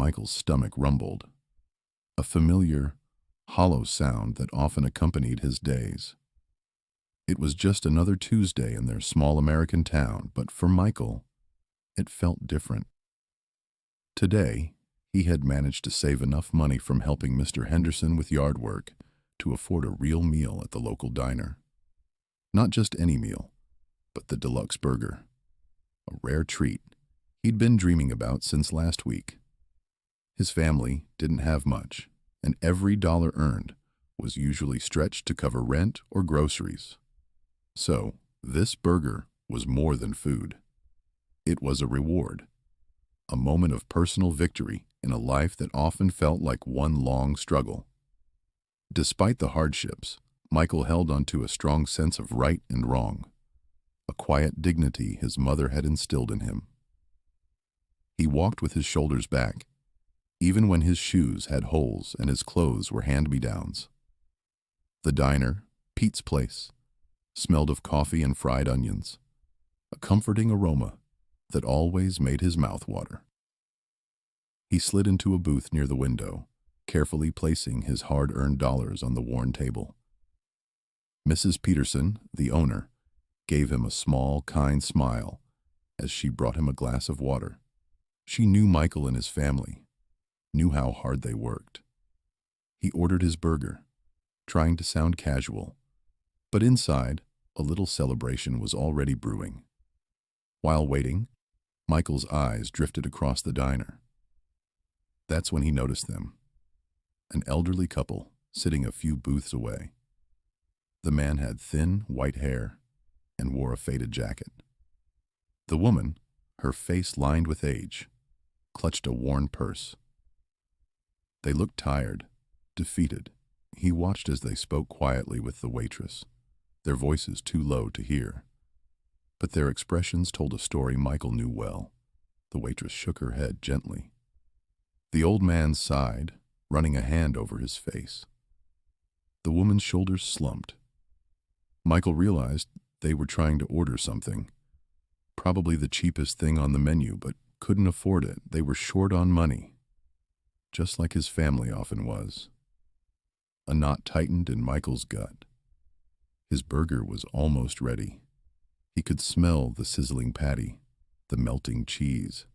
Michael's stomach rumbled, a familiar, hollow sound that often accompanied his days. It was just another Tuesday in their small American town, but for Michael, it felt different. Today, he had managed to save enough money from helping Mr. Henderson with yard work to afford a real meal at the local diner. Not just any meal, but the deluxe burger, a rare treat he'd been dreaming about since last week. His family didn't have much, and every dollar earned was usually stretched to cover rent or groceries. So, this burger was more than food. It was a reward, a moment of personal victory in a life that often felt like one long struggle. Despite the hardships, Michael held on to a strong sense of right and wrong, a quiet dignity his mother had instilled in him. He walked with his shoulders back, even when his shoes had holes and his clothes were hand-me-downs. The diner, Pete's Place, smelled of coffee and fried onions, a comforting aroma that always made his mouth water. He slid into a booth near the window, carefully placing his hard-earned dollars on the worn table. Mrs. Peterson, the owner, gave him a small, kind smile as she brought him a glass of water. She knew Michael and his family, knew how hard they worked. He ordered his burger, trying to sound casual, but inside, a little celebration was already brewing. While waiting, Michael's eyes drifted across the diner. That's when he noticed them, an elderly couple sitting a few booths away. The man had thin, white hair and wore a faded jacket. The woman, her face lined with age, clutched a worn purse. They looked tired, defeated. He watched as they spoke quietly with the waitress, their voices too low to hear. But their expressions told a story Michael knew well. The waitress shook her head gently. The old man sighed, running a hand over his face. The woman's shoulders slumped. Michael realized they were trying to order something, probably the cheapest thing on the menu, but couldn't afford it. They were short on money, just like his family often was. A knot tightened in Michael's gut. His burger was almost ready. He could smell the sizzling patty, the melting cheese.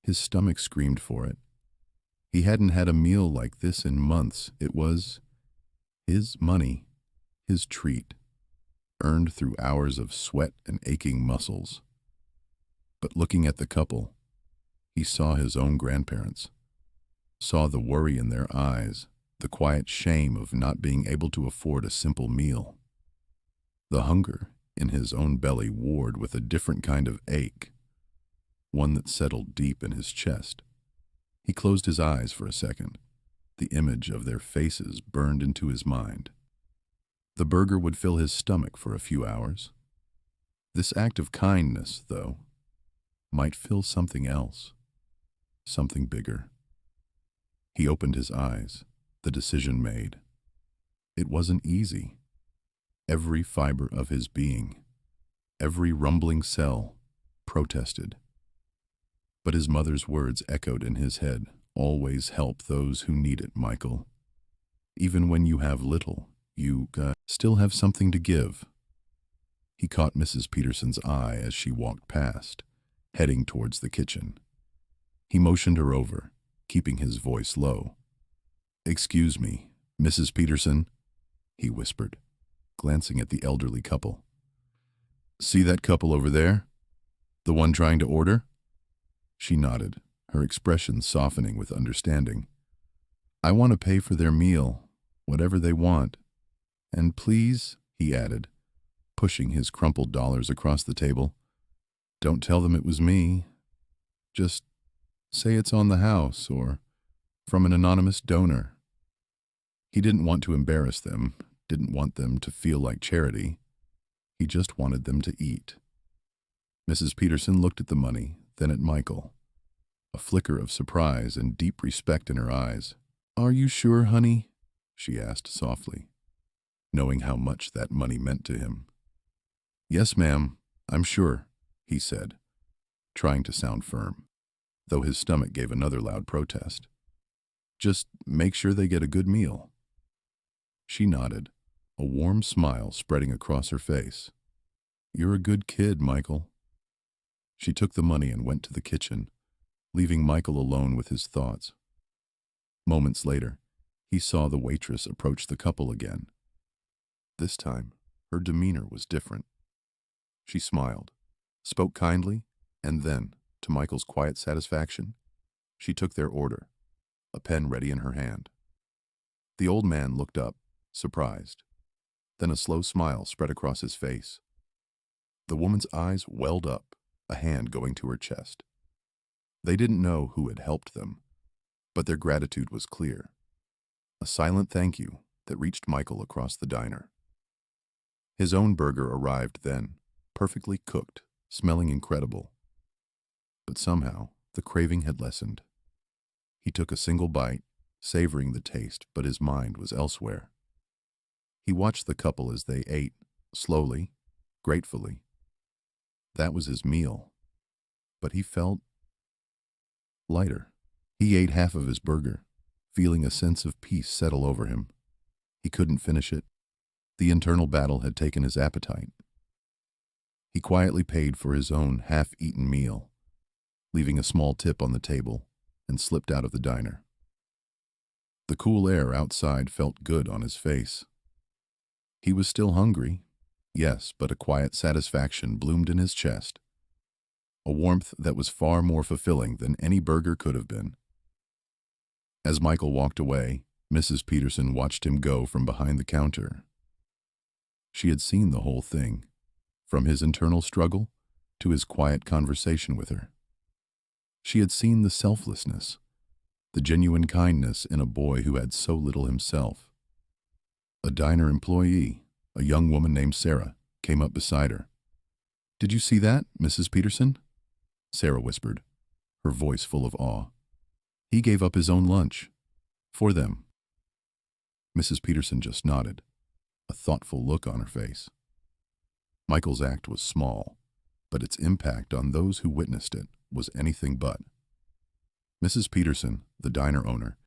His stomach screamed for it. He hadn't had a meal like this in months. It was his money, his treat, earned through hours of sweat and aching muscles. But looking at the couple, he saw his own grandparents, saw the worry in their eyes, the quiet shame of not being able to afford a simple meal. The hunger in his own belly warred with a different kind of ache, one that settled deep in his chest. He closed his eyes for a second. The image of their faces burned into his mind. The burger would fill his stomach for a few hours. This act of kindness, though, might fill something else, something bigger. He opened his eyes, the decision made. It wasn't easy. Every fiber of his being, every rumbling cell, protested. But his mother's words echoed in his head. Always help those who need it, Michael. Even when you have little, you still have something to give. He caught Mrs. Peterson's eye as she walked past, heading towards the kitchen. He motioned her over, keeping his voice low. "Excuse me, Mrs. Peterson," he whispered, glancing at the elderly couple. "See that couple over there? The one trying to order?" She nodded, her expression softening with understanding. "I want to pay for their meal, whatever they want. And please," he added, pushing his crumpled dollars across the table, "don't tell them it was me. Just say it's on the house or from an anonymous donor." He didn't want to embarrass them, didn't want them to feel like charity. He just wanted them to eat. Mrs. Peterson looked at the money, then at Michael, a flicker of surprise and deep respect in her eyes. "Are you sure, honey?" she asked softly, knowing how much that money meant to him. "Yes, ma'am, I'm sure," he said, trying to sound firm. though his stomach gave another loud protest. Just make sure they get a good meal. She nodded, a warm smile spreading across her face. You're a good kid, Michael. She took the money and went to the kitchen, leaving Michael alone with his thoughts. Moments later, he saw the waitress approach the couple again. This time, her demeanor was different. She smiled, spoke kindly, and then, to Michael's quiet satisfaction, she took their order, a pen ready in her hand. The old man looked up, surprised. Then a slow smile spread across his face. The woman's eyes welled up, a hand going to her chest. They didn't know who had helped them, but their gratitude was clear. A silent thank you that reached Michael across the diner. His own burger arrived then, perfectly cooked, smelling incredible. But somehow, the craving had lessened. He took a single bite, savoring the taste, but his mind was elsewhere. He watched the couple as they ate, slowly, gratefully. That was his meal, but he felt lighter. He ate half of his burger, feeling a sense of peace settle over him. He couldn't finish it. The internal battle had taken his appetite. He quietly paid for his own half-eaten meal, leaving a small tip on the table, and slipped out of the diner. The cool air outside felt good on his face. He was still hungry, yes, but a quiet satisfaction bloomed in his chest, a warmth that was far more fulfilling than any burger could have been. As Michael walked away, Mrs. Peterson watched him go from behind the counter. She had seen the whole thing, from his internal struggle to his quiet conversation with her. She had seen the selflessness, the genuine kindness in a boy who had so little himself. A diner employee, a young woman named Sarah, came up beside her. "Did you see that, Mrs. Peterson?" Sarah whispered, her voice full of awe. "He gave up his own lunch. For them." Mrs. Peterson just nodded, a thoughtful look on her face. Michael's act was small, but its impact on those who witnessed it was anything but. Mrs. Peterson, the diner owner,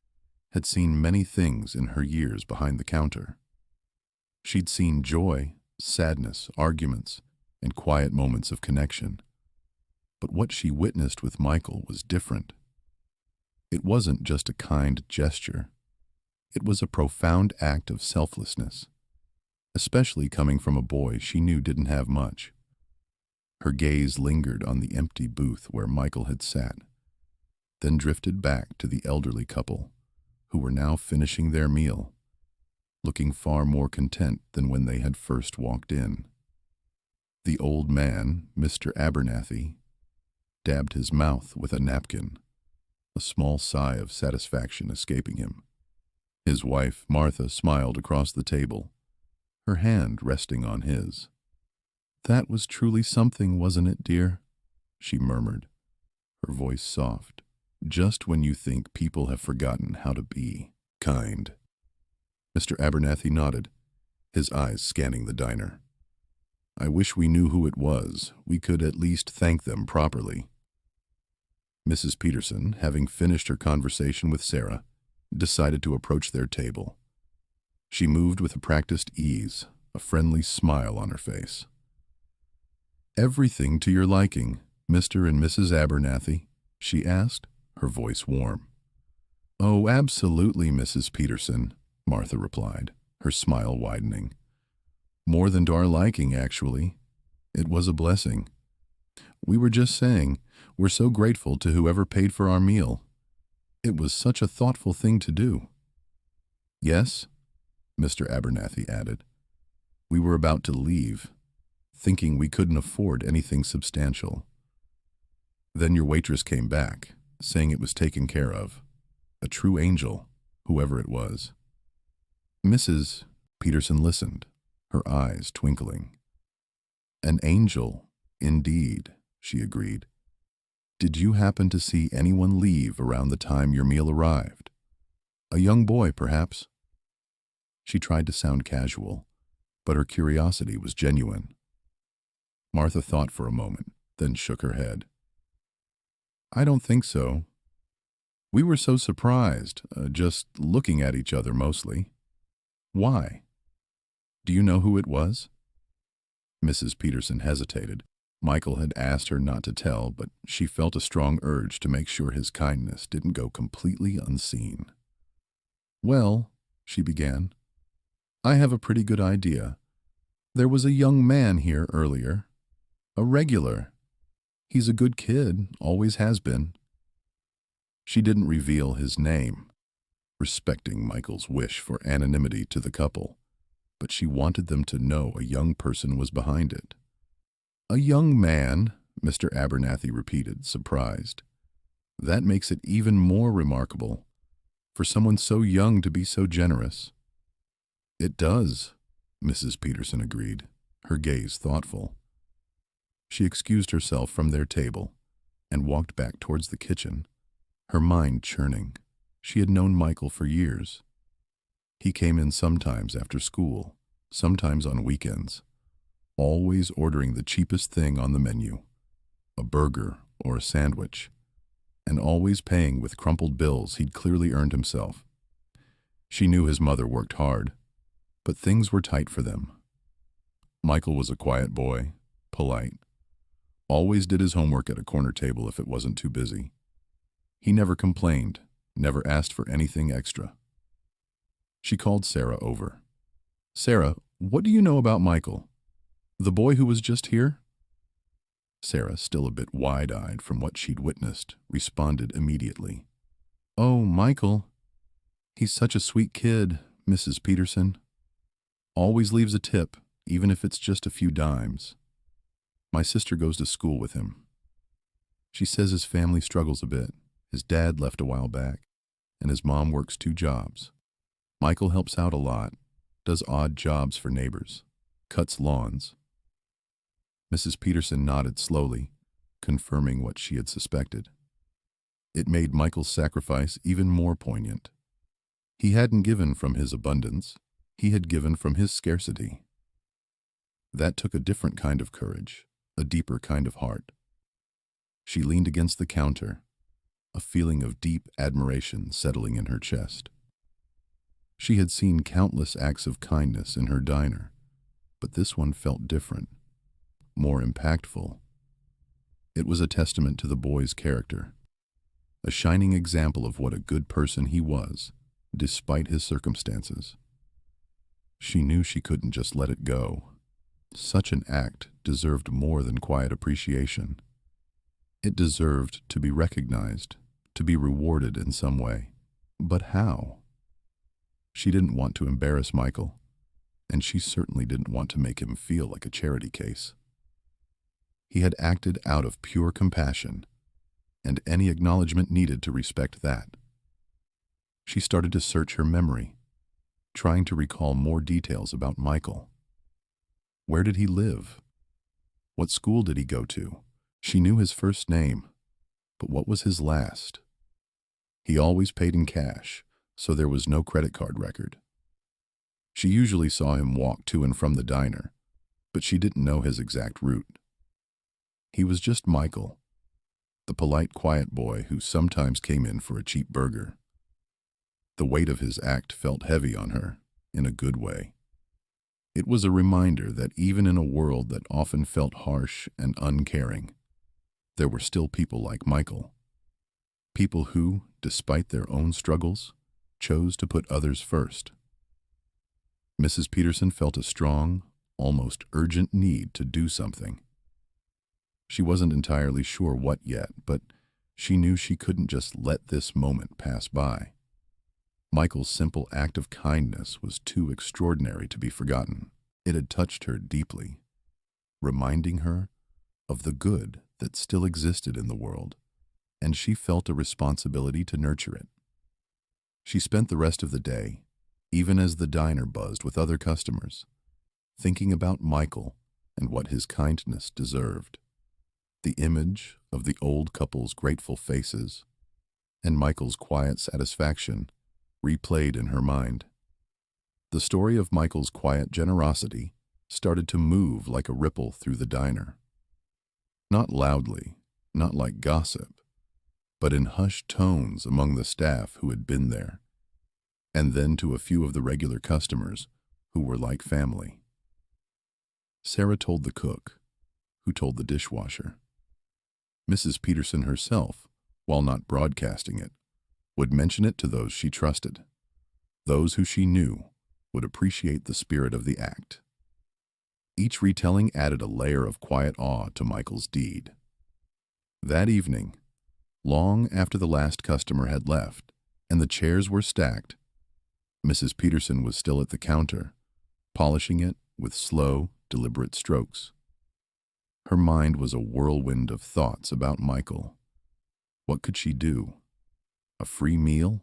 had seen many things in her years behind the counter. She'd seen joy, sadness, arguments, and quiet moments of connection. But what she witnessed with Michael was different. It wasn't just a kind gesture. It was a profound act of selflessness, especially coming from a boy she knew didn't have much. Her gaze lingered on the empty booth where Michael had sat, then drifted back to the elderly couple, who were now finishing their meal, looking far more content than when they had first walked in. The old man, Mr. Abernathy, dabbed his mouth with a napkin, a small sigh of satisfaction escaping him. His wife, Martha, smiled across the table, her hand resting on his. "That was truly something, wasn't it, dear?" she murmured, her voice soft, just when you think people have forgotten how to be kind. Mr. Abernathy nodded, his eyes scanning the diner. "I wish we knew who it was. We could at least thank them properly." Mrs. Peterson, having finished her conversation with Sarah, decided to approach their table. She moved with a practiced ease, a friendly smile on her face. "Everything to your liking, Mr. and Mrs. Abernathy?" she asked, her voice warm. "Oh, absolutely, Mrs. Peterson," Martha replied, her smile widening. "More than to our liking, actually. It was a blessing. We were just saying, we're so grateful to whoever paid for our meal. It was such a thoughtful thing to do." "Yes," Mr. Abernathy added. "We were about to leave, thinking we couldn't afford anything substantial. Then your waitress came back, saying it was taken care of. A true angel, whoever it was." Mrs. Peterson listened, her eyes twinkling. "An angel, indeed," she agreed. "Did you happen to see anyone leave around the time your meal arrived? A young boy, perhaps?" She tried to sound casual, but her curiosity was genuine. Martha thought for a moment, then shook her head. I don't think so. We were so surprised, just looking at each other mostly. Why? Do you know who it was? Mrs. Peterson hesitated. Michael had asked her not to tell, but she felt a strong urge to make sure his kindness didn't go completely unseen. Well, she began, I have a pretty good idea. There was a young man here earlier. A regular. He's a good kid, always has been. She didn't reveal his name, respecting Michael's wish for anonymity to the couple, but she wanted them to know a young person was behind it. A young man, Mr. Abernathy repeated, surprised. That makes it even more remarkable, for someone so young to be so generous. It does, Mrs. Peterson agreed, her gaze thoughtful. She excused herself from their table and walked back towards the kitchen, her mind churning. She had known Michael for years. He came in sometimes after school, sometimes on weekends, always ordering the cheapest thing on the menu, a burger or a sandwich, and always paying with crumpled bills he'd clearly earned himself. She knew his mother worked hard, but things were tight for them. Michael was a quiet boy, polite, always did his homework at a corner table if it wasn't too busy. He never complained, never asked for anything extra. She called Sarah over. Sarah, what do you know about Michael? The boy who was just here? Sarah, still a bit wide-eyed from what she'd witnessed, responded immediately. Oh, Michael. He's such a sweet kid, Mrs. Peterson. Always leaves a tip, even if it's just a few dimes. My sister goes to school with him. She says his family struggles a bit. His dad left a while back, and his mom works 2 jobs. Michael helps out a lot, does odd jobs for neighbors, cuts lawns. Mrs. Peterson nodded slowly, confirming what she had suspected. It made Michael's sacrifice even more poignant. He hadn't given from his abundance, he had given from his scarcity. That took a different kind of courage, a deeper kind of heart. She leaned against the counter, a feeling of deep admiration settling in her chest. She had seen countless acts of kindness in her diner, but this one felt different, more impactful. It was a testament to the boy's character, a shining example of what a good person he was, despite his circumstances. She knew she couldn't just let it go. Such an act deserved more than quiet appreciation. It deserved to be recognized, to be rewarded in some way. But how? She didn't want to embarrass Michael, and she certainly didn't want to make him feel like a charity case. He had acted out of pure compassion, and any acknowledgement needed to respect that. She started to search her memory, trying to recall more details about Michael. Where did he live? What school did he go to? She knew his first name, but what was his last? He always paid in cash, so there was no credit card record. She usually saw him walk to and from the diner, but she didn't know his exact route. He was just Michael, the polite, quiet boy who sometimes came in for a cheap burger. The weight of his act felt heavy on her, in a good way. It was a reminder that even in a world that often felt harsh and uncaring, there were still people like Michael. People who, despite their own struggles, chose to put others first. Mrs. Peterson felt a strong, almost urgent need to do something. She wasn't entirely sure what yet, but she knew she couldn't just let this moment pass by. Michael's simple act of kindness was too extraordinary to be forgotten. It had touched her deeply, reminding her of the good that still existed in the world, and she felt a responsibility to nurture it. She spent the rest of the day, even as the diner buzzed with other customers, thinking about Michael and what his kindness deserved. The image of the old couple's grateful faces and Michael's quiet satisfaction replayed in her mind. The story of Michael's quiet generosity started to move like a ripple through the diner. Not loudly, not like gossip, but in hushed tones among the staff who had been there, and then to a few of the regular customers who were like family. Sarah told the cook, who told the dishwasher. Mrs. Peterson herself, while not broadcasting it, would mention it to those she trusted, those who she knew would appreciate the spirit of the act. Each retelling added a layer of quiet awe to Michael's deed. That evening, long after the last customer had left and the chairs were stacked, Mrs. Peterson was still at the counter, polishing it with slow, deliberate strokes. Her mind was a whirlwind of thoughts about Michael. What could she do? A free meal?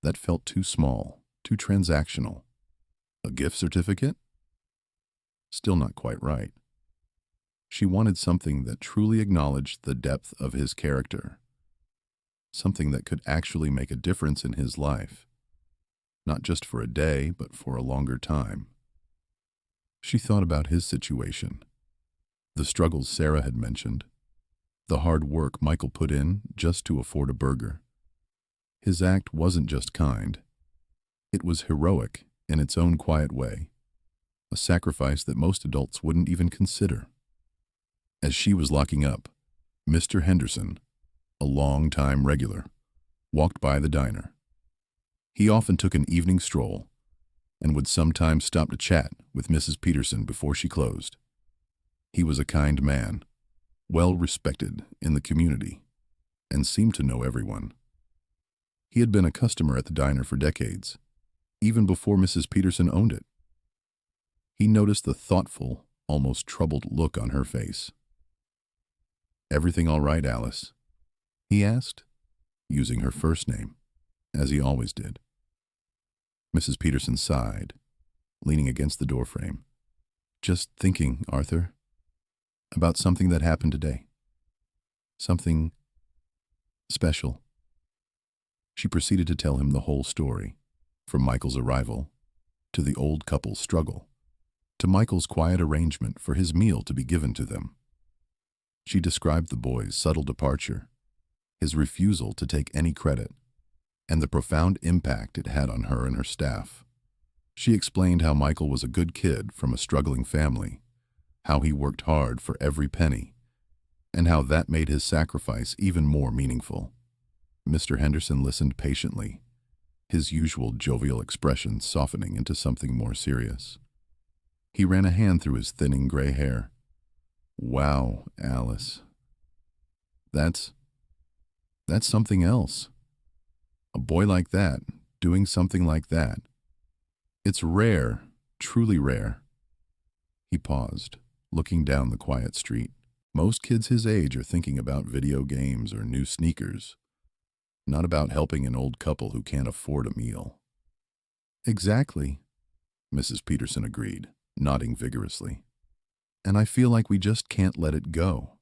That felt too small, too transactional. A gift certificate? Still not quite right. She wanted something that truly acknowledged the depth of his character, something that could actually make a difference in his life, not just for a day, but for a longer time. She thought about his situation, the struggles Sarah had mentioned, the hard work Michael put in just to afford a burger. His act wasn't just kind. It was heroic in its own quiet way, a sacrifice that most adults wouldn't even consider. As she was locking up, Mr. Henderson, a long-time regular, walked by the diner. He often took an evening stroll and would sometimes stop to chat with Mrs. Peterson before she closed. He was a kind man, well respected in the community, and seemed to know everyone. He had been a customer at the diner for decades, even before Mrs. Peterson owned it. He noticed the thoughtful, almost troubled look on her face. "Everything all right, Alice?" he asked, using her first name, as he always did. Mrs. Peterson sighed, leaning against the doorframe. "Just thinking, Arthur, about something that happened today. Something special." She proceeded to tell him the whole story, from Michael's arrival, to the old couple's struggle, to Michael's quiet arrangement for his meal to be given to them. She described the boy's subtle departure, his refusal to take any credit, and the profound impact it had on her and her staff. She explained how Michael was a good kid from a struggling family, how he worked hard for every penny, and how that made his sacrifice even more meaningful. Mr. Henderson listened patiently, his usual jovial expression softening into something more serious. He ran a hand through his thinning gray hair. "Wow, Alice. That's something else. A boy like that, doing something like that. It's rare, truly rare." He paused, looking down the quiet street. Most kids his age are thinking about video games or new sneakers, not about helping an old couple who can't afford a meal. "Exactly," Mrs. Peterson agreed, nodding vigorously. "And I feel like we just can't let it go.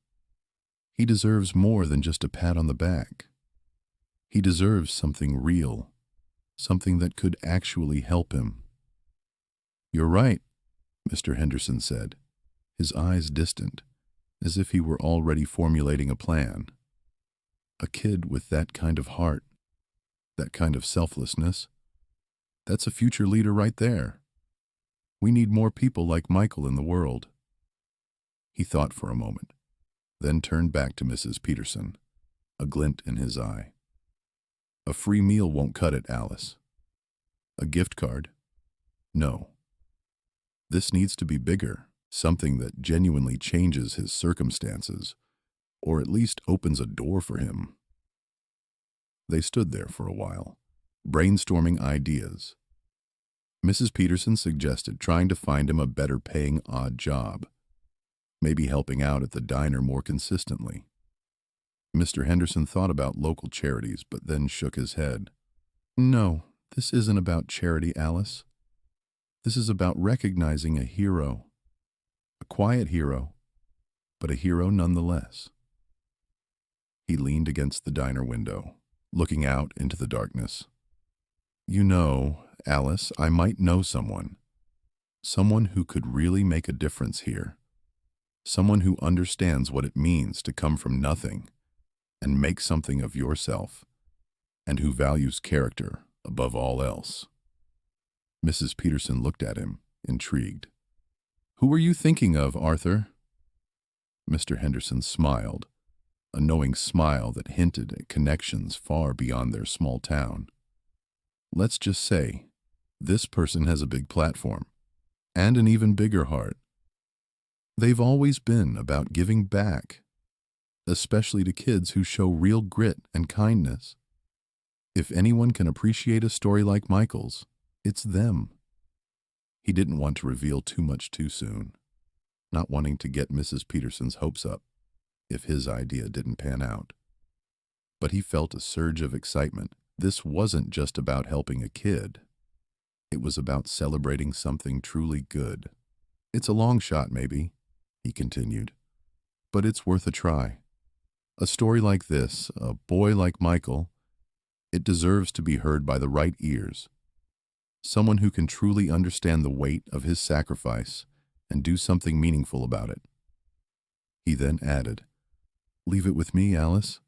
He deserves more than just a pat on the back. He deserves something real, something that could actually help him." "You're right," Mr. Henderson said, his eyes distant, as if he were already formulating a plan. "A kid with that kind of heart, that kind of selflessness, that's a future leader right there. We need more people like Michael in the world." He thought for a moment, then turned back to Mrs. Peterson, a glint in his eye. "A free meal won't cut it, Alice. A gift card? No. This needs to be bigger, something that genuinely changes his circumstances, or at least opens a door for him." They stood there for a while, brainstorming ideas. Mrs. Peterson suggested trying to find him a better-paying odd job, maybe helping out at the diner more consistently. Mr. Henderson thought about local charities, but then shook his head. "No, this isn't about charity, Alice. This is about recognizing a hero. A quiet hero, but a hero nonetheless." He leaned against the diner window, looking out into the darkness. "You know, Alice, I might know someone who could really make a difference here. Someone who understands what it means to come from nothing and make something of yourself, and who values character above all else. Mrs. Peterson looked at him, intrigued. Who were you thinking of, Arthur? Mr. Henderson smiled, a knowing smile that hinted at connections far beyond their small town. Let's just say, this person has a big platform, and an even bigger heart. They've always been about giving back, especially to kids who show real grit and kindness. If anyone can appreciate a story like Michael's, it's them. He didn't want to reveal too much too soon, not wanting to get Mrs. Peterson's hopes up if his idea didn't pan out. But he felt a surge of excitement. This wasn't just about helping a kid. It was about celebrating something truly good. It's a long shot, maybe, he continued, but it's worth a try. A story like this, a boy like Michael, it deserves to be heard by the right ears. Someone who can truly understand the weight of his sacrifice and do something meaningful about it. He then added, Leave it with me, Alice.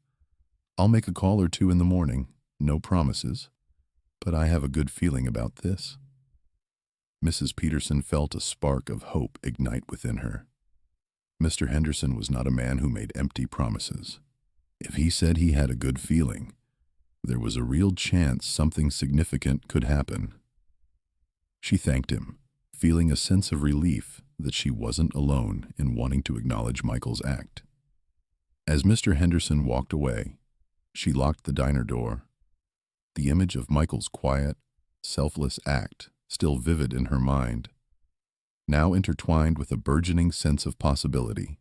I'll make a call or two in the morning. No promises, but I have a good feeling about this. Mrs. Peterson felt a spark of hope ignite within her. Mr. Henderson was not a man who made empty promises. If he said he had a good feeling, there was a real chance something significant could happen. She thanked him, feeling a sense of relief that she wasn't alone in wanting to acknowledge Michael's act. As Mr. Henderson walked away, she locked the diner door. The image of Michael's quiet, selfless act still vivid in her mind, now intertwined with a burgeoning sense of possibility.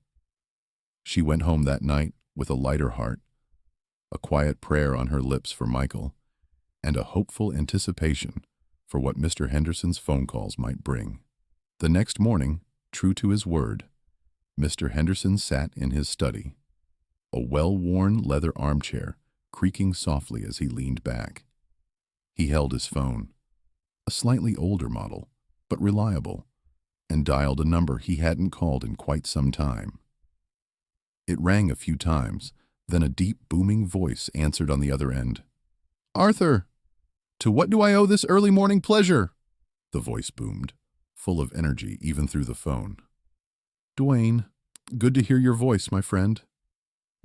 She went home that night with a lighter heart, a quiet prayer on her lips for Michael, and a hopeful anticipation for what Mr. Henderson's phone calls might bring. The next morning, true to his word, Mr. Henderson sat in his study, a well-worn leather armchair creaking softly as he leaned back. He held his phone, a slightly older model, but reliable, and dialed a number he hadn't called in quite some time. It rang a few times, then a deep, booming voice answered on the other end. Arthur! To what do I owe this early morning pleasure? The voice boomed, full of energy even through the phone. Dwayne, good to hear your voice, my friend,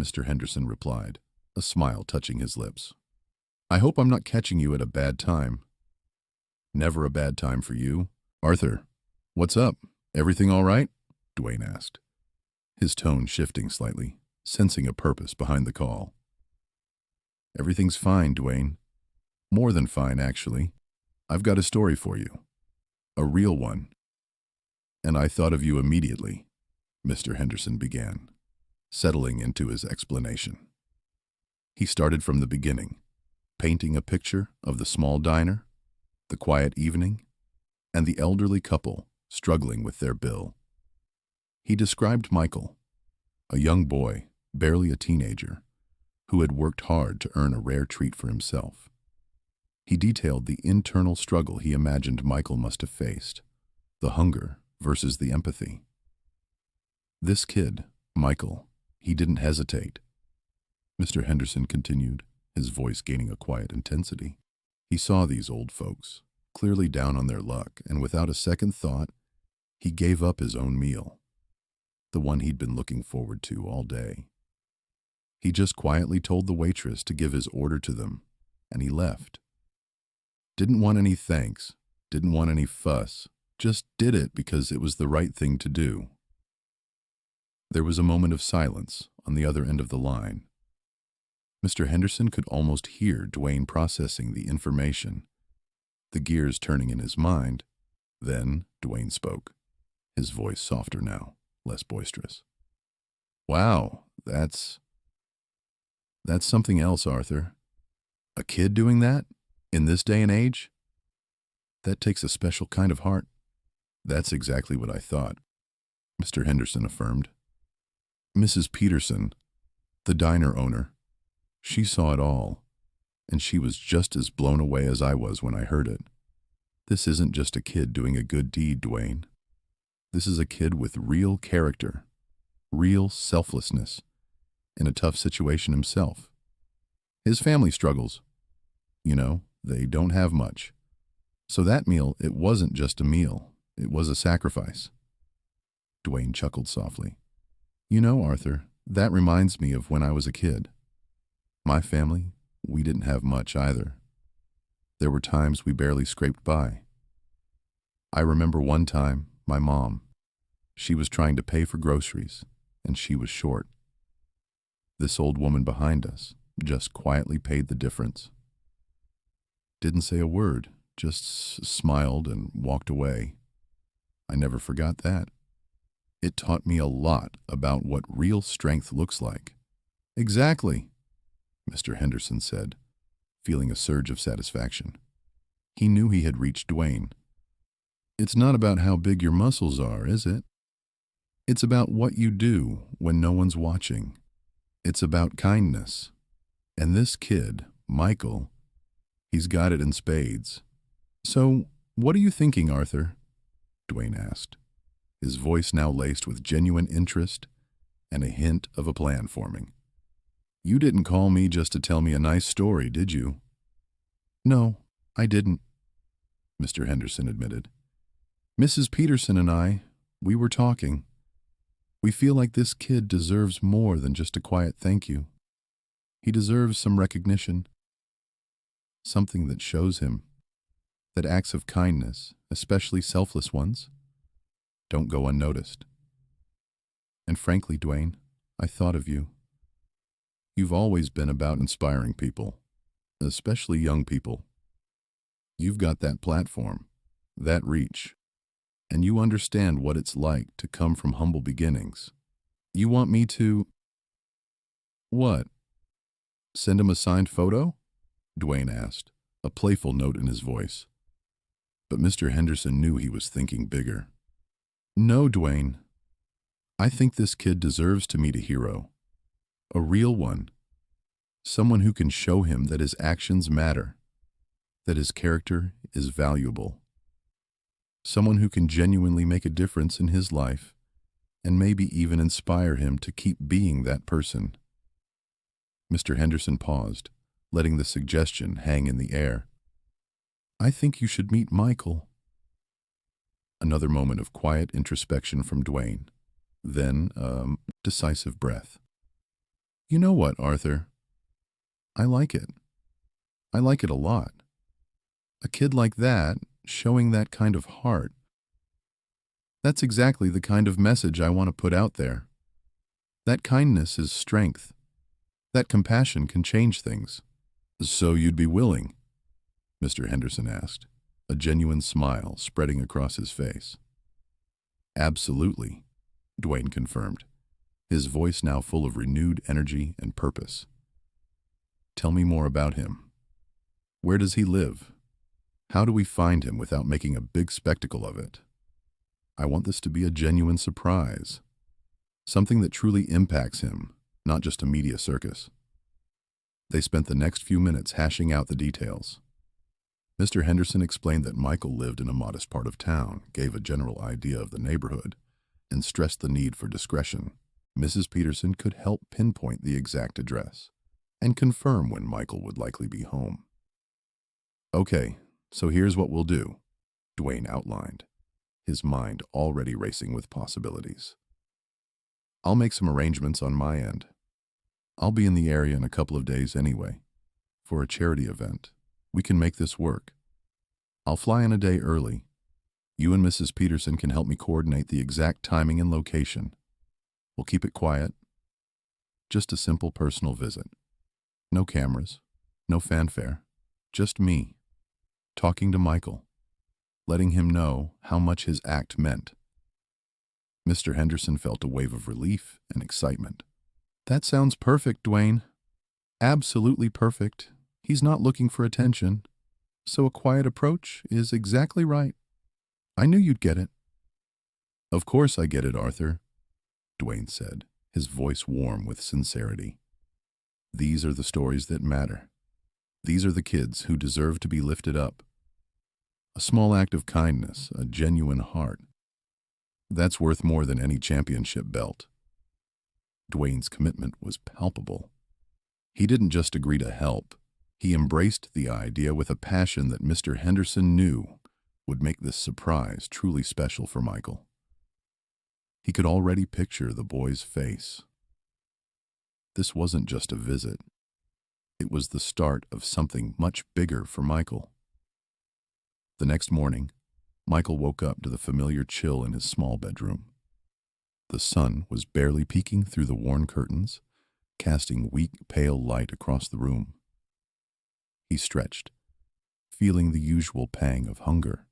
Mr. Henderson replied, a smile touching his lips. I hope I'm not catching you at a bad time. Never a bad time for you. Arthur, what's up? Everything all right? Dwayne asked, his tone shifting slightly, sensing a purpose behind the call. Everything's fine, Dwayne. More than fine, actually. I've got a story for you. A real one. And I thought of you immediately, Mr. Henderson began, settling into his explanation. He started from the beginning, painting a picture of the small diner, the quiet evening, and the elderly couple struggling with their bill. He described Michael, a young boy, barely a teenager, who had worked hard to earn a rare treat for himself. He detailed the internal struggle he imagined Michael must have faced, the hunger versus the empathy. This kid, Michael, he didn't hesitate. Mr. Henderson continued, his voice gaining a quiet intensity. He saw these old folks, clearly down on their luck, and without a second thought, he gave up his own meal, the one he'd been looking forward to all day. He just quietly told the waitress to give his order to them, and he left. Didn't want any thanks, didn't want any fuss, just did it because it was the right thing to do. There was a moment of silence on the other end of the line. Mr. Henderson could almost hear Dwayne processing the information, the gears turning in his mind. Then Dwayne spoke, his voice softer now, less boisterous. Wow, that's something else, Arthur. A kid doing that? In this day and age? That takes a special kind of heart. That's exactly what I thought, Mr. Henderson affirmed. Mrs. Peterson, the diner owner, she saw it all, and she was just as blown away as I was when I heard it. This isn't just a kid doing a good deed, Dwayne. This is a kid with real character, real selflessness, in a tough situation himself. His family struggles. They don't have much. So that meal, it wasn't just a meal. It was a sacrifice. Dwayne chuckled softly. Arthur, that reminds me of when I was a kid. My family, we didn't have much either. There were times we barely scraped by. I remember one time, my mom, she was trying to pay for groceries, and she was short. This old woman behind us just quietly paid the difference. Didn't say a word, just smiled and walked away. I never forgot that. It taught me a lot about what real strength looks like. Exactly, Mr. Henderson said, feeling a surge of satisfaction. He knew he had reached Dwayne. It's not about how big your muscles are, is it? It's about what you do when no one's watching. It's about kindness. And this kid, Michael, he's got it in spades. So, what are you thinking, Arthur? Dwayne asked, his voice now laced with genuine interest and a hint of a plan forming. You didn't call me just to tell me a nice story, did you? No, I didn't, Mr. Henderson admitted. Mrs. Peterson and I, we were talking. We feel like this kid deserves more than just a quiet thank you. He deserves some recognition, something that shows him that acts of kindness, especially selfless ones, don't go unnoticed. And frankly, Dwayne, I thought of you. You've always been about inspiring people, especially young people. You've got that platform, that reach, and you understand what it's like to come from humble beginnings. You want me to... What? Send him a signed photo? Dwayne asked, a playful note in his voice. But Mr. Henderson knew he was thinking bigger. No, Dwayne. I think this kid deserves to meet a hero. A real one. Someone who can show him that his actions matter, that his character is valuable. Someone who can genuinely make a difference in his life and maybe even inspire him to keep being that person. Mr. Henderson paused, letting the suggestion hang in the air. I think you should meet Michael. Another moment of quiet introspection from Dwayne, then decisive breath. You know what, Arthur? I like it. I like it a lot. A kid like that, showing that kind of heart. That's exactly the kind of message I want to put out there. That kindness is strength. That compassion can change things. So you'd be willing? Mr. Henderson asked, a genuine smile spreading across his face. Absolutely, Dwayne confirmed, his voice now full of renewed energy and purpose. Tell me more about him. Where does he live? How do we find him without making a big spectacle of it? I want this to be a genuine surprise, something that truly impacts him, not just a media circus. They spent the next few minutes hashing out the details. Mr. Henderson explained that Michael lived in a modest part of town, gave a general idea of the neighborhood, and stressed the need for discretion. Mrs. Peterson could help pinpoint the exact address and confirm when Michael would likely be home. Okay, so here's what we'll do, Dwayne outlined, his mind already racing with possibilities. I'll make some arrangements on my end. I'll be in the area in a couple of days anyway, for a charity event. We can make this work. I'll fly in a day early. You and Mrs. Peterson can help me coordinate the exact timing and location. We'll keep it quiet. Just a simple personal visit. No cameras, no fanfare, just me, talking to Michael, letting him know how much his act meant. Mr. Henderson felt a wave of relief and excitement. That sounds perfect, Dwayne. Absolutely perfect. He's not looking for attention, so a quiet approach is exactly right. I knew you'd get it. Of course I get it, Arthur, Dwayne said, his voice warm with sincerity. These are the stories that matter. These are the kids who deserve to be lifted up. A small act of kindness, a genuine heart. That's worth more than any championship belt. Dwayne's commitment was palpable. He didn't just agree to help. He embraced the idea with a passion that Mr. Henderson knew would make this surprise truly special for Michael. He could already picture the boy's face. This wasn't just a visit. It was the start of something much bigger for Michael. The next morning, Michael woke up to the familiar chill in his small bedroom. The sun was barely peeking through the worn curtains, casting weak, pale light across the room. He stretched, feeling the usual pang of hunger,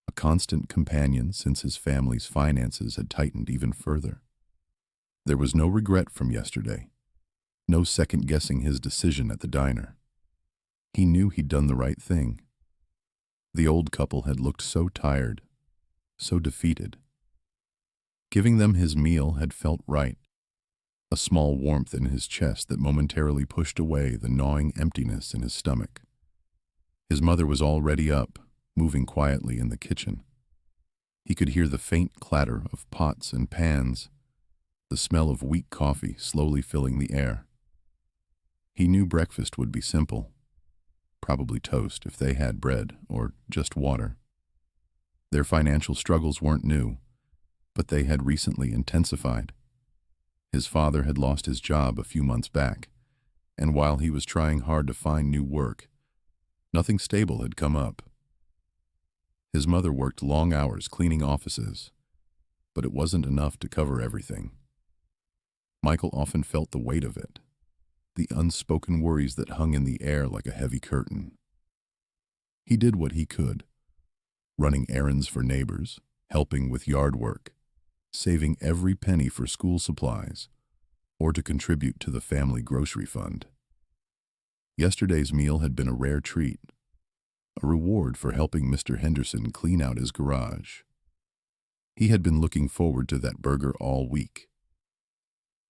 a constant companion since his family's finances had tightened even further. There was no regret from yesterday, no second-guessing his decision at the diner. He knew he'd done the right thing. The old couple had looked so tired, so defeated. Giving them his meal had felt right, a small warmth in his chest that momentarily pushed away the gnawing emptiness in his stomach. His mother was already up, moving quietly in the kitchen. He could hear the faint clatter of pots and pans, the smell of weak coffee slowly filling the air. He knew breakfast would be simple, probably toast if they had bread or just water. Their financial struggles weren't new, but they had recently intensified. His father had lost his job a few months back, and while he was trying hard to find new work, nothing stable had come up. His mother worked long hours cleaning offices, but it wasn't enough to cover everything. Michael often felt the weight of it, the unspoken worries that hung in the air like a heavy curtain. He did what he could, running errands for neighbors, helping with yard work, saving every penny for school supplies, or to contribute to the family grocery fund. Yesterday's meal had been a rare treat, a reward for helping Mr. Henderson clean out his garage. He had been looking forward to that burger all week.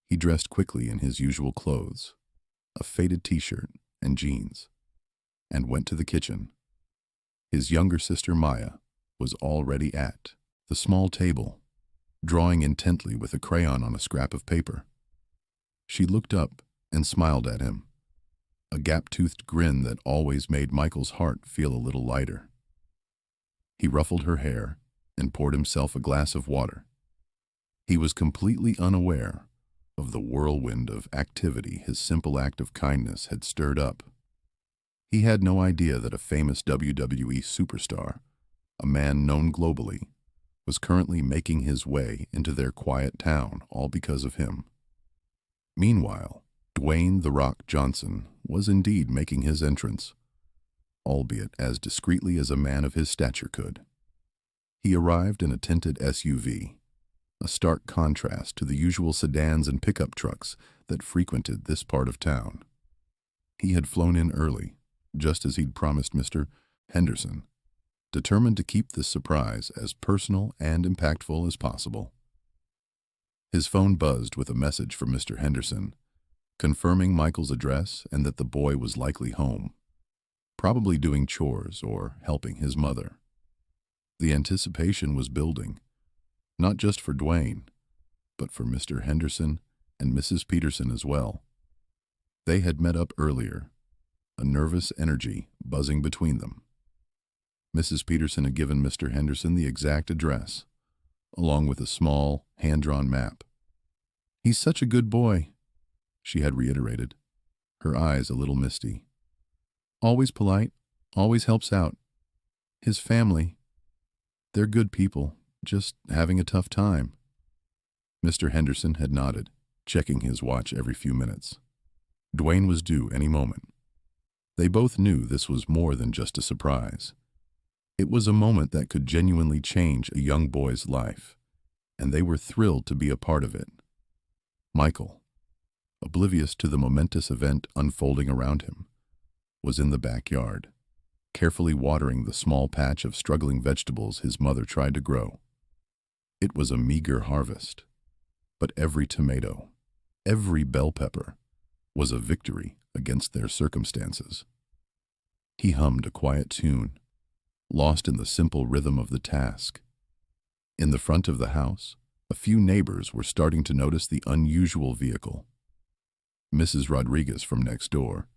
He dressed quickly in his usual clothes, a faded t-shirt and jeans, and went to the kitchen. His younger sister Maya was already at the small table, drawing intently with a crayon on a scrap of paper. She looked up and smiled at him, a gap-toothed grin that always made Michael's heart feel a little lighter. He ruffled her hair and poured himself a glass of water. He was completely unaware of the whirlwind of activity his simple act of kindness had stirred up. He had no idea that a famous WWE superstar, a man known globally, was currently making his way into their quiet town, all because of him. Meanwhile, Dwayne "The Rock" Johnson was indeed making his entrance, albeit as discreetly as a man of his stature could. He arrived in a tinted SUV, a stark contrast to the usual sedans and pickup trucks that frequented this part of town. He had flown in early, just as he'd promised Mr. Henderson, determined to keep this surprise as personal and impactful as possible. His phone buzzed with a message from Mr. Henderson, confirming Michael's address and that the boy was likely home, probably doing chores or helping his mother. The anticipation was building, not just for Dwayne, but for Mr. Henderson and Mrs. Peterson as well. They had met up earlier, a nervous energy buzzing between them. Mrs. Peterson had given Mr. Henderson the exact address, along with a small, hand-drawn map. "He's such a good boy," she had reiterated, her eyes a little misty. "Always polite, always helps out. His family, they're good people, just having a tough time." Mr. Henderson had nodded, checking his watch every few minutes. Dwayne was due any moment. They both knew this was more than just a surprise. It was a moment that could genuinely change a young boy's life, and they were thrilled to be a part of it. Michael, oblivious to the momentous event unfolding around him, was in the backyard, carefully watering the small patch of struggling vegetables his mother tried to grow. It was a meager harvest, but every tomato, every bell pepper, was a victory against their circumstances. He hummed a quiet tune, lost in the simple rhythm of the task. In the front of the house, A few neighbors were starting to notice the unusual vehicle. Mrs. Rodriguez from next door,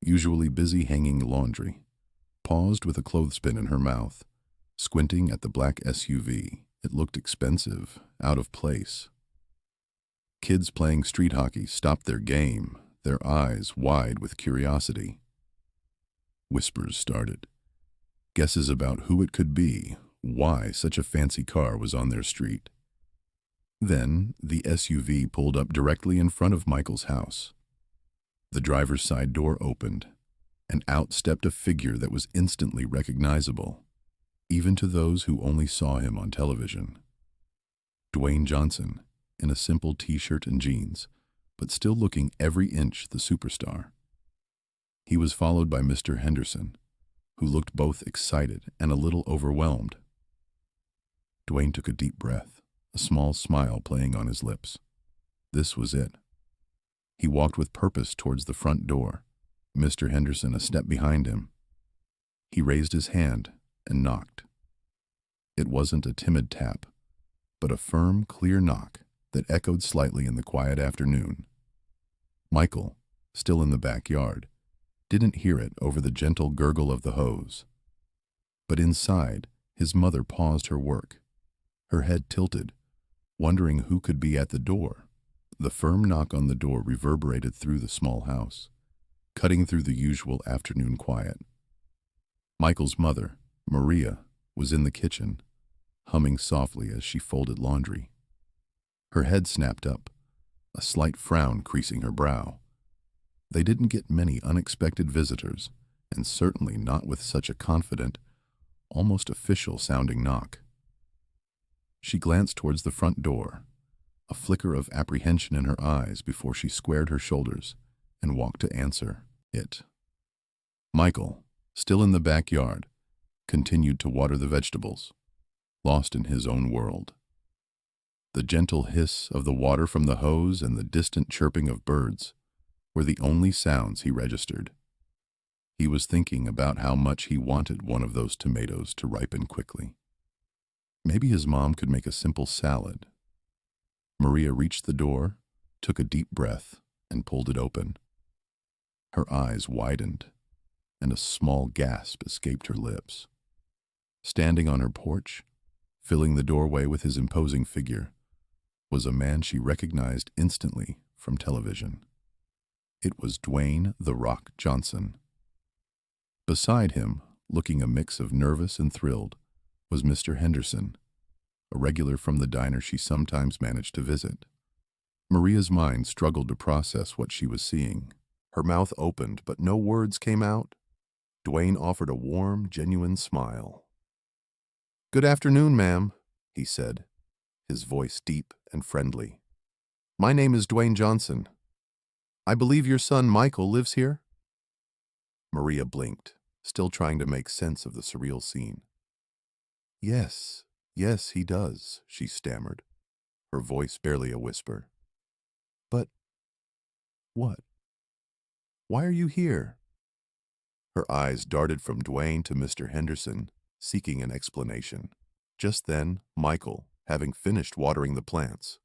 usually busy hanging laundry, paused with a clothespin in her mouth, squinting at the black SUV. It looked expensive, out of place. Kids playing street hockey stopped their game, their eyes wide with curiosity. Whispers started. Guesses about who it could be, why such a fancy car was on their street. Then the SUV pulled up directly in front of Michael's house. The driver's side door opened, and out stepped a figure that was instantly recognizable, even to those who only saw him on television. Dwayne Johnson, in a simple t-shirt and jeans, but still looking every inch the superstar. He was followed by Mr. Henderson, who looked both excited and a little overwhelmed. Dwayne took a deep breath, a small smile playing on his lips. This was it. He walked with purpose towards the front door, Mr. Henderson a step behind him. He raised his hand and knocked. It wasn't a timid tap, but a firm, clear knock that echoed slightly in the quiet afternoon. Michael, still in the backyard, didn't hear it over the gentle gurgle of the hose. But inside, his mother paused her work, her head tilted, wondering who could be at the door. The firm knock on the door reverberated through the small house, cutting through the usual afternoon quiet. Michael's mother, Maria, was in the kitchen, humming softly as she folded laundry. Her head snapped up, a slight frown creasing her brow. They didn't get many unexpected visitors, and certainly not with such a confident, almost official-sounding knock. She glanced towards the front door, a flicker of apprehension in her eyes before she squared her shoulders and walked to answer it. Michael, still in the backyard, continued to water the vegetables, lost in his own world. The gentle hiss of the water from the hose and the distant chirping of birds were the only sounds he registered. He was thinking about how much he wanted one of those tomatoes to ripen quickly. Maybe his mom could make a simple salad. Maria reached the door, took a deep breath, and pulled it open. Her eyes widened, and a small gasp escaped her lips. Standing on her porch, filling the doorway with his imposing figure, was a man she recognized instantly from television. It was Dwayne "The Rock" Johnson. Beside him, looking a mix of nervous and thrilled, was Mr. Henderson, a regular from the diner she sometimes managed to visit. Maria's mind struggled to process what she was seeing. Her mouth opened, but no words came out. Dwayne offered a warm, genuine smile. "Good afternoon, ma'am," he said, his voice deep and friendly. "My name is Dwayne Johnson. I believe your son Michael lives here?" Maria blinked, still trying to make sense of the surreal scene. Yes, he does," she stammered, her voice barely a whisper. "But what? Why are you here?" Her eyes darted from Dwayne to Mr. Henderson, seeking an explanation. Just then, Michael, having finished watering the plants,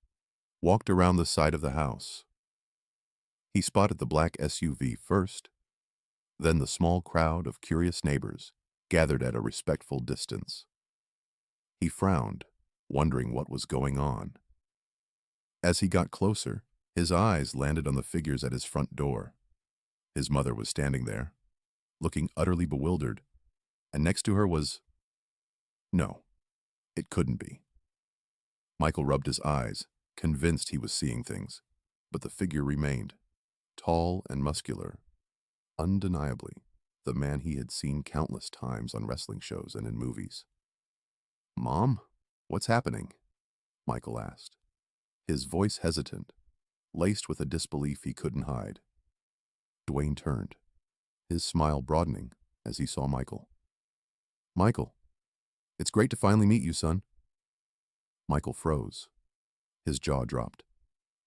walked around the side of the house. He spotted the black SUV first, then the small crowd of curious neighbors gathered at a respectful distance. He frowned, wondering what was going on. As he got closer, his eyes landed on the figures at his front door. His mother was standing there, looking utterly bewildered, and next to her was... No, it couldn't be. Michael rubbed his eyes, convinced he was seeing things, but the figure remained, tall and muscular, undeniably the man he had seen countless times on wrestling shows and in movies. "Mom, what's happening?" Michael asked, his voice hesitant, laced with a disbelief he couldn't hide. Dwayne turned, his smile broadening as he saw Michael. "Michael, it's great to finally meet you, son." Michael froze. His jaw dropped.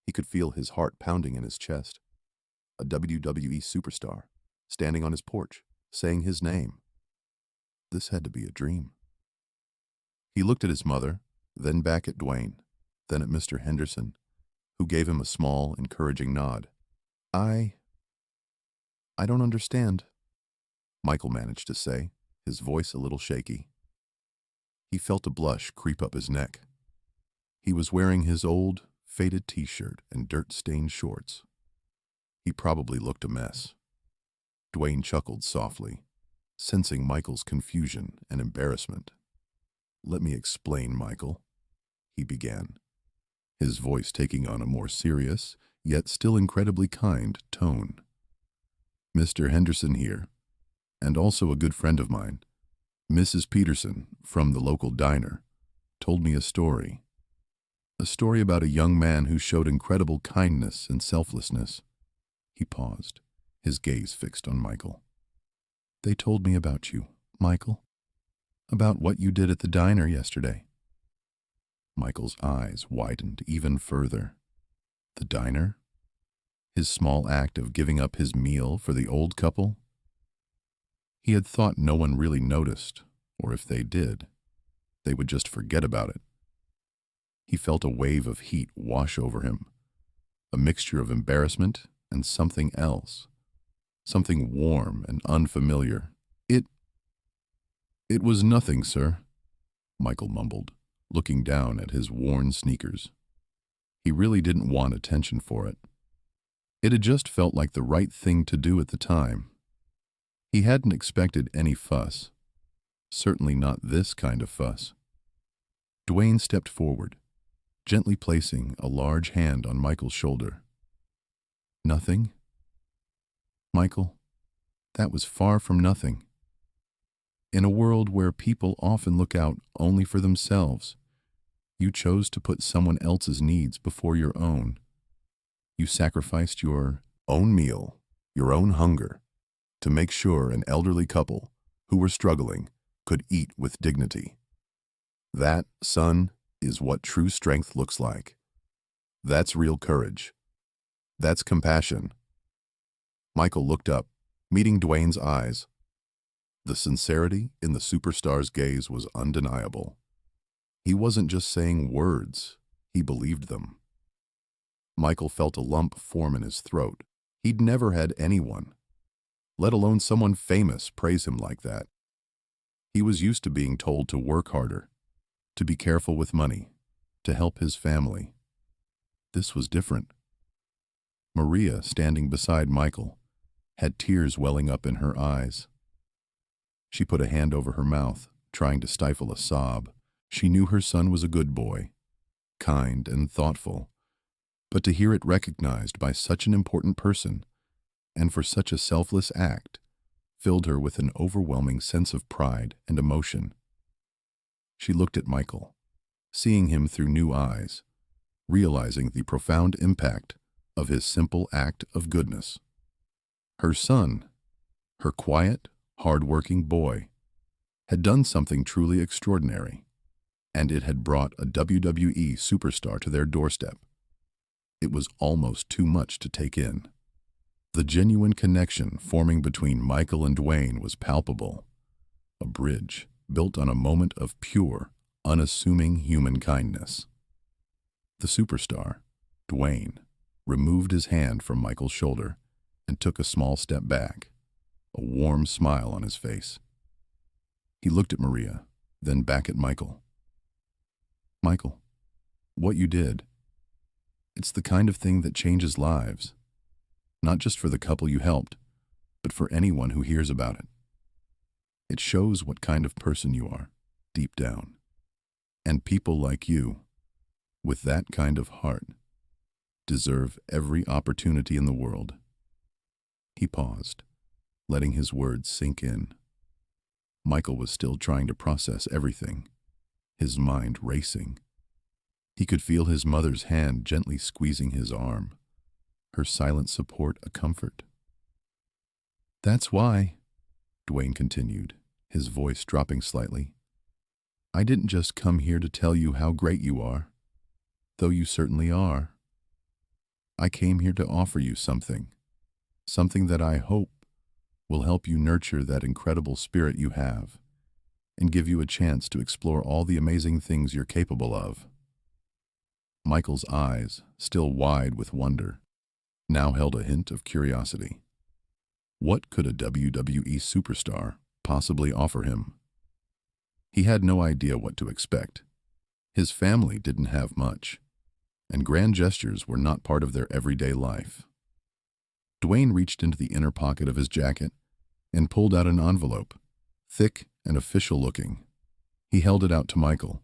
He could feel his heart pounding in his chest. A WWE superstar, standing on his porch, saying his name. This had to be a dream. He looked at his mother, then back at Dwayne, then at Mr. Henderson, who gave him a small, encouraging nod. I don't understand, Michael managed to say, his voice a little shaky. He felt a blush creep up his neck. He was wearing his old, faded t-shirt and dirt-stained shorts. He probably looked a mess. Dwayne chuckled softly, sensing Michael's confusion and embarrassment. "Let me explain, Michael," he began, his voice taking on a more serious, yet still incredibly kind, tone. "Mr. Henderson here, and also a good friend of mine, Mrs. Peterson, from the local diner, told me a story. A story about a young man who showed incredible kindness and selflessness." He paused, his gaze fixed on Michael. "They told me about you, Michael. About what you did at the diner yesterday." Michael's eyes widened even further. The diner? His small act of giving up his meal for the old couple? He had thought no one really noticed, or if they did, they would just forget about it. He felt a wave of heat wash over him, a mixture of embarrassment and something else, something warm and unfamiliar. It was nothing, sir," Michael mumbled, looking down at his worn sneakers. He really didn't want attention for it. It had just felt like the right thing to do at the time. He hadn't expected any fuss, certainly not this kind of fuss. Dwayne stepped forward, gently placing a large hand on Michael's shoulder. "Nothing?" "Michael, that was far from nothing. In a world where people often look out only for themselves, you chose to put someone else's needs before your own. You sacrificed your own meal, your own hunger, to make sure an elderly couple who were struggling could eat with dignity. That, son, is what true strength looks like. That's real courage. That's compassion." Michael looked up, meeting Dwayne's eyes. The sincerity in the superstar's gaze was undeniable. He wasn't just saying words, he believed them. Michael felt a lump form in his throat. He'd never had anyone, let alone someone famous, praise him like that. He was used to being told to work harder, to be careful with money, to help his family. This was different. Maria, standing beside Michael, had tears welling up in her eyes. She put a hand over her mouth, trying to stifle a sob. She knew her son was a good boy, kind and thoughtful, but to hear it recognized by such an important person, and for such a selfless act, filled her with an overwhelming sense of pride and emotion. She looked at Michael, seeing him through new eyes, realizing the profound impact of his simple act of goodness. Her son, her quiet, hard-working boy, had done something truly extraordinary, and it had brought a WWE superstar to their doorstep. It was almost too much to take in. The genuine connection forming between Michael and Dwayne was palpable, a bridge built on a moment of pure, unassuming human kindness. The superstar, Dwayne, removed his hand from Michael's shoulder and took a small step back, a warm smile on his face. He looked at Maria, then back at Michael. "Michael, what you did, it's the kind of thing that changes lives, not just for the couple you helped, but for anyone who hears about it. It shows what kind of person you are, deep down. And people like you, with that kind of heart, deserve every opportunity in the world." He paused, letting his words sink in. Michael was still trying to process everything, his mind racing. He could feel his mother's hand gently squeezing his arm, her silent support a comfort. "That's why," Dwayne continued, his voice dropping slightly, "I didn't just come here to tell you how great you are, though you certainly are. I came here to offer you something that I hope will help you nurture that incredible spirit you have and give you a chance to explore all the amazing things you're capable of." Michael's eyes, still wide with wonder, now held a hint of curiosity. What could a WWE superstar possibly offer him? He had no idea what to expect. His family didn't have much, and grand gestures were not part of their everyday life. Dwayne reached into the inner pocket of his jacket and pulled out an envelope, thick and official-looking. He held it out to Michael.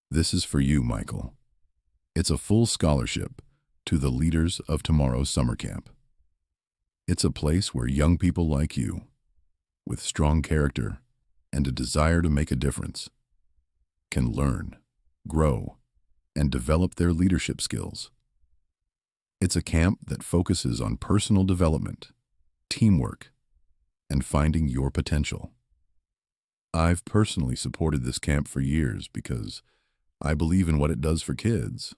"This is for you, Michael. It's a full scholarship to the Leaders of Tomorrow's summer camp. It's a place where young people like you, with strong character and a desire to make a difference, can learn, grow, and develop their leadership skills. It's a camp that focuses on personal development, teamwork, and finding your potential. I've personally supported this camp for years because I believe in what it does for kids."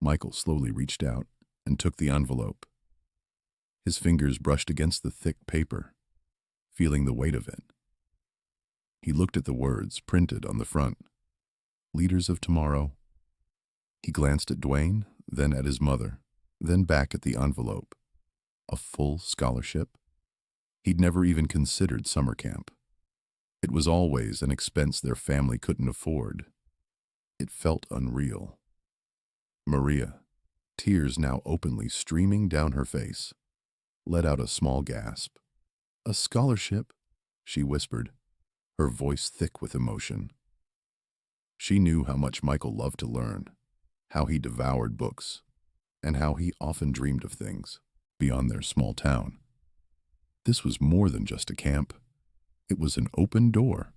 Michael slowly reached out and took the envelope. His fingers brushed against the thick paper, feeling the weight of it. He looked at the words printed on the front, "Leaders of Tomorrow." He glanced at Dwayne, then at his mother, then back at the envelope. A full scholarship? He'd never even considered summer camp. It was always an expense their family couldn't afford. It felt unreal. Maria, tears now openly streaming down her face, let out a small gasp. "A scholarship?" she whispered, her voice thick with emotion. She knew how much Michael loved to learn, how he devoured books, and how he often dreamed of things beyond their small town. This was more than just a camp. It was an open door.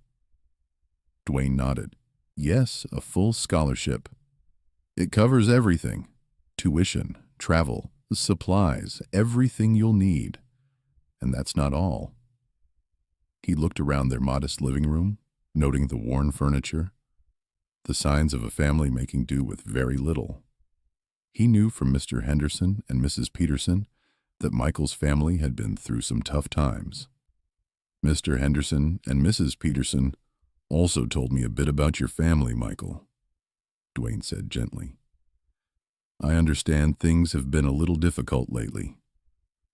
Dwayne nodded. "Yes, a full scholarship. It covers everything: tuition, travel, supplies, everything you'll need. And that's not all." He looked around their modest living room, noting the worn furniture, the signs of a family making do with very little. He knew from Mr. Henderson and Mrs. Peterson that Michael's family had been through some tough times. "Mr. Henderson and Mrs. Peterson also told me a bit about your family, Michael," Dwayne said gently. "I understand things have been a little difficult lately.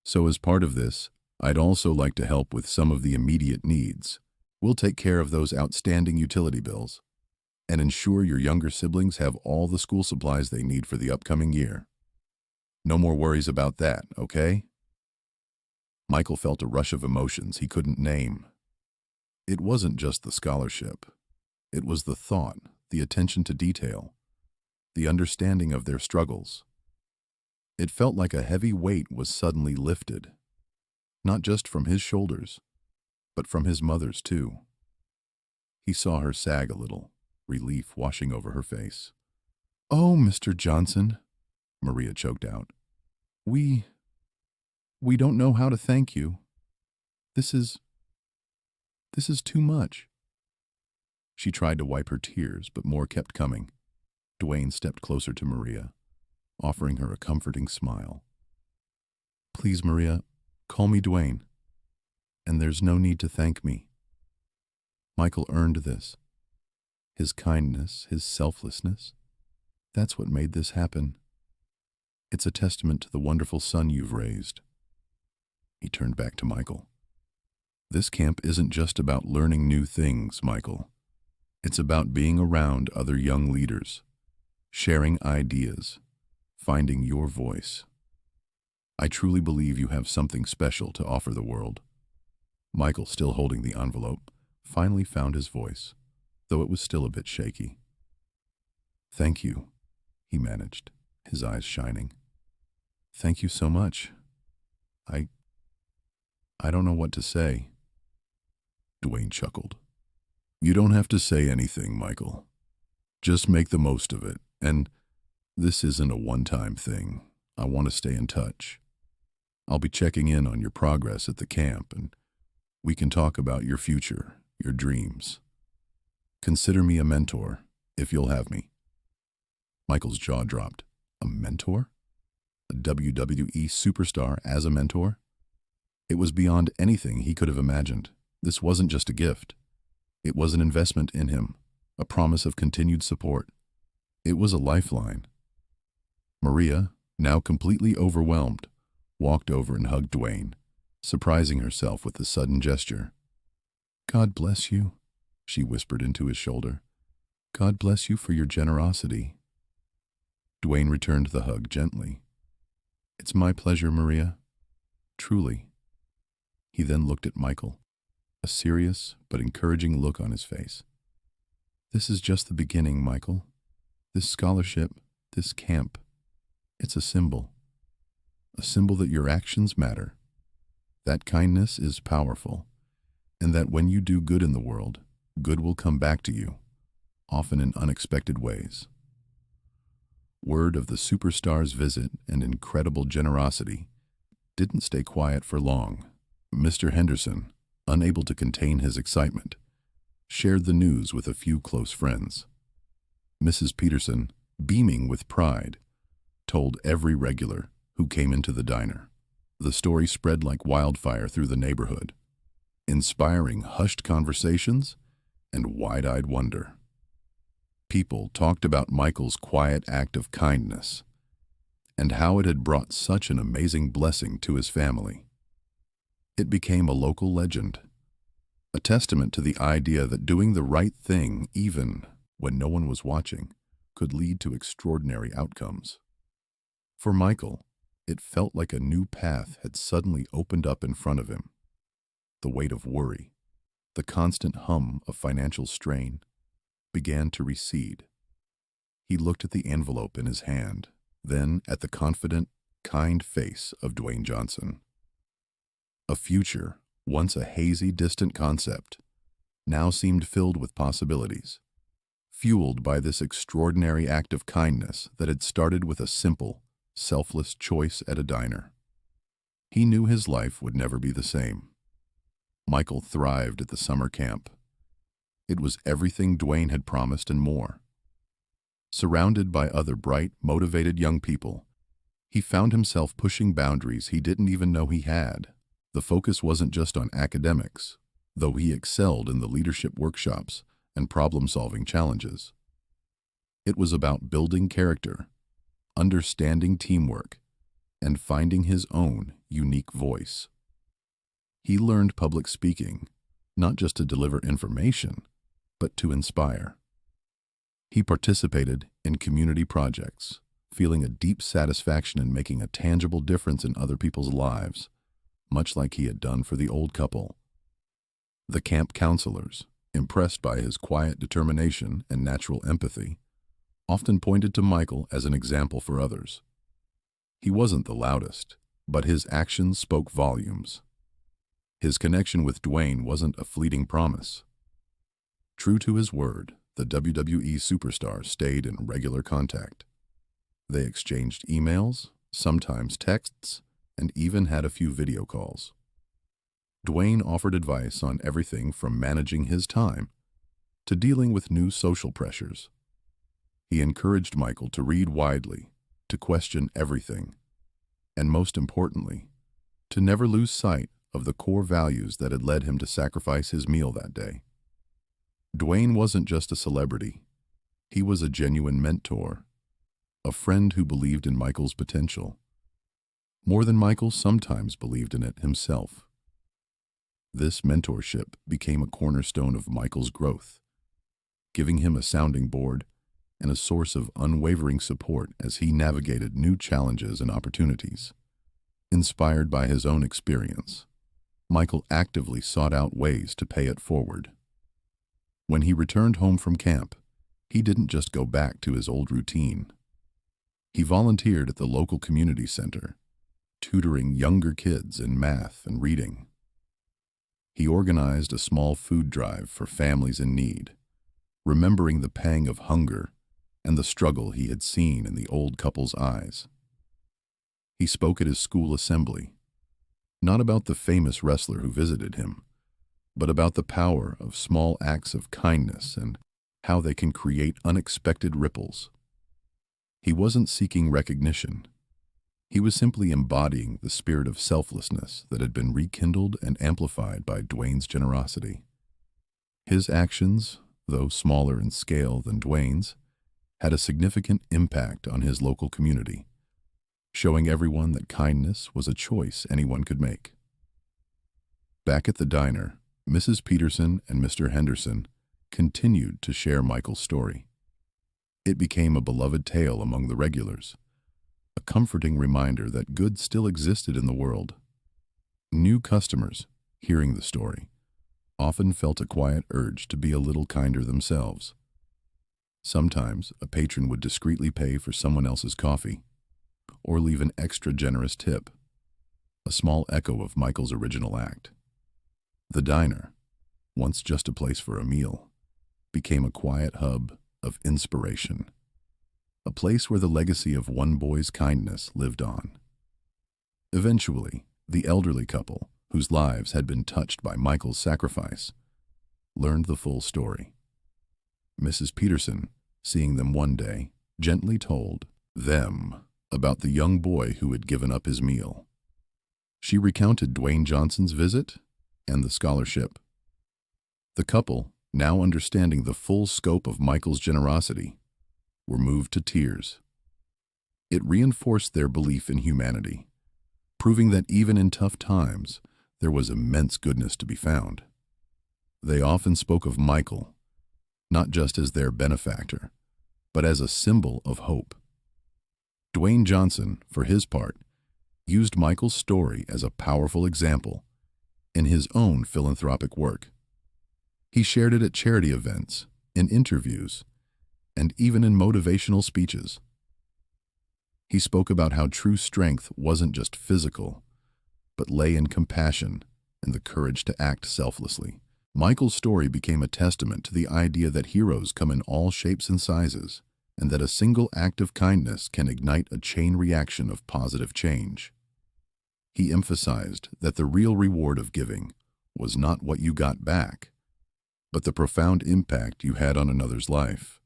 So as part of this, I'd also like to help with some of the immediate needs. We'll take care of those outstanding utility bills and ensure your younger siblings have all the school supplies they need for the upcoming year. No more worries about that, okay?" Michael felt a rush of emotions he couldn't name. It wasn't just the scholarship. It was the thought, the attention to detail, the understanding of their struggles. It felt like a heavy weight was suddenly lifted, not just from his shoulders, but from his mother's too. He saw her sag a little, relief washing over her face. "Oh, Mr. Johnson," Maria choked out. We don't know how to thank you. This is too much." She tried to wipe her tears, but more kept coming. Dwayne stepped closer to Maria, offering her a comforting smile. "Please, Maria, call me Dwayne, and there's no need to thank me. Michael earned this. His kindness, his selflessness, that's what made this happen. It's a testament to the wonderful son you've raised." He turned back to Michael. "This camp isn't just about learning new things, Michael. It's about being around other young leaders, sharing ideas, finding your voice. I truly believe you have something special to offer the world." Michael, still holding the envelope, finally found his voice, though it was still a bit shaky. "Thank you," he managed, his eyes shining. "Thank you so much. I don't know what to say." Dwayne chuckled. "You don't have to say anything, Michael. Just make the most of it, and this isn't a one-time thing. I want to stay in touch. I'll be checking in on your progress at the camp, and we can talk about your future, your dreams. Consider me a mentor, if you'll have me." Michael's jaw dropped. A mentor? A WWE superstar as a mentor? It was beyond anything he could have imagined. This wasn't just a gift. It was an investment in him, a promise of continued support. It was a lifeline. Maria, now completely overwhelmed, walked over and hugged Dwayne, surprising herself with the sudden gesture. "God bless you," she whispered into his shoulder. "God bless you for your generosity." Dwayne returned the hug gently. "It's my pleasure, Maria. Truly." He then looked at Michael, a serious but encouraging look on his face. "This is just the beginning, Michael. This scholarship, this camp, it's a symbol that your actions matter, that kindness is powerful, and that when you do good in the world, good will come back to you, often in unexpected ways." Word of the superstar's visit and incredible generosity didn't stay quiet for long. Mr. Henderson, unable to contain his excitement, shared the news with a few close friends. Mrs. Peterson, beaming with pride, told every regular who came into the diner. The story spread like wildfire through the neighborhood, inspiring hushed conversations and wide-eyed wonder. People talked about Michael's quiet act of kindness and how it had brought such an amazing blessing to his family. It became a local legend, a testament to the idea that doing the right thing, even when no one was watching, could lead to extraordinary outcomes. For Michael, it felt like a new path had suddenly opened up in front of him. The weight of worry, the constant hum of financial strain, began to recede. He looked at the envelope in his hand, then at the confident, kind face of Dwayne Johnson. A future, once a hazy, distant concept, now seemed filled with possibilities, fueled by this extraordinary act of kindness that had started with a simple, selfless choice at a diner. He knew his life would never be the same. Michael thrived at the summer camp. It was everything Dwayne had promised and more. Surrounded by other bright, motivated young people, he found himself pushing boundaries he didn't even know he had. The focus wasn't just on academics, though he excelled in the leadership workshops and problem-solving challenges. It was about building character, understanding teamwork, and finding his own unique voice. He learned public speaking, not just to deliver information, but to inspire. He participated in community projects, feeling a deep satisfaction in making a tangible difference in other people's lives, much like he had done for the old couple. The camp counselors, impressed by his quiet determination and natural empathy, often pointed to Michael as an example for others. He wasn't the loudest, but his actions spoke volumes. His connection with Dwayne wasn't a fleeting promise. True to his word, the WWE superstar stayed in regular contact. They exchanged emails, sometimes texts, and even had a few video calls. Dwayne offered advice on everything from managing his time to dealing with new social pressures. He encouraged Michael to read widely, to question everything, and most importantly, to never lose sight of the core values that had led him to sacrifice his meal that day. Dwayne wasn't just a celebrity. He was a genuine mentor, a friend who believed in Michael's potential, more than Michael sometimes believed in it himself. This mentorship became a cornerstone of Michael's growth, giving him a sounding board and a source of unwavering support as he navigated new challenges and opportunities. Inspired by his own experience, Michael actively sought out ways to pay it forward. When he returned home from camp, he didn't just go back to his old routine. He volunteered at the local community center, tutoring younger kids in math and reading. He organized a small food drive for families in need, remembering the pang of hunger and the struggle he had seen in the old couple's eyes. He spoke at his school assembly, not about the famous wrestler who visited him, but about the power of small acts of kindness and how they can create unexpected ripples. He wasn't seeking recognition. He was simply embodying the spirit of selflessness that had been rekindled and amplified by Dwayne's generosity. His actions, though smaller in scale than Dwayne's, had a significant impact on his local community, showing everyone that kindness was a choice anyone could make. Back at the diner, Mrs. Peterson and Mr. Henderson continued to share Michael's story. It became a beloved tale among the regulars, a comforting reminder that good still existed in the world. New customers, hearing the story, often felt a quiet urge to be a little kinder themselves. Sometimes a patron would discreetly pay for someone else's coffee, or leave an extra generous tip, a small echo of Michael's original act. The diner, once just a place for a meal, became a quiet hub of inspiration, a place where the legacy of one boy's kindness lived on. Eventually, the elderly couple, whose lives had been touched by Michael's sacrifice, learned the full story. Mrs. Peterson, seeing them one day, gently told them about the young boy who had given up his meal. She recounted Dwayne Johnson's visit and the scholarship. The couple, now understanding the full scope of Michael's generosity, were moved to tears. It reinforced their belief in humanity, proving that even in tough times, there was immense goodness to be found. They often spoke of Michael, not just as their benefactor, but as a symbol of hope. Dwayne Johnson, for his part, used Michael's story as a powerful example in his own philanthropic work. He shared it at charity events, in interviews, and even in motivational speeches. He spoke about how true strength wasn't just physical, but lay in compassion and the courage to act selflessly. Michael's story became a testament to the idea that heroes come in all shapes and sizes, and that a single act of kindness can ignite a chain reaction of positive change. He emphasized that the real reward of giving was not what you got back, but the profound impact you had on another's life.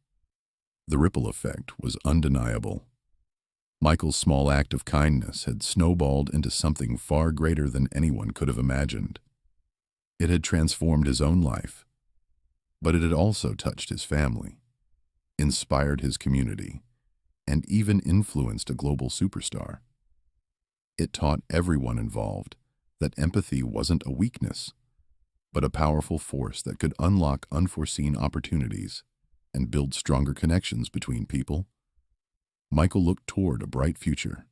The ripple effect was undeniable. Michael's small act of kindness had snowballed into something far greater than anyone could have imagined. It had transformed his own life, but it had also touched his family, inspired his community, and even influenced a global superstar. It taught everyone involved that empathy wasn't a weakness, but a powerful force that could unlock unforeseen opportunities and build stronger connections between people. Michael looked toward a bright future.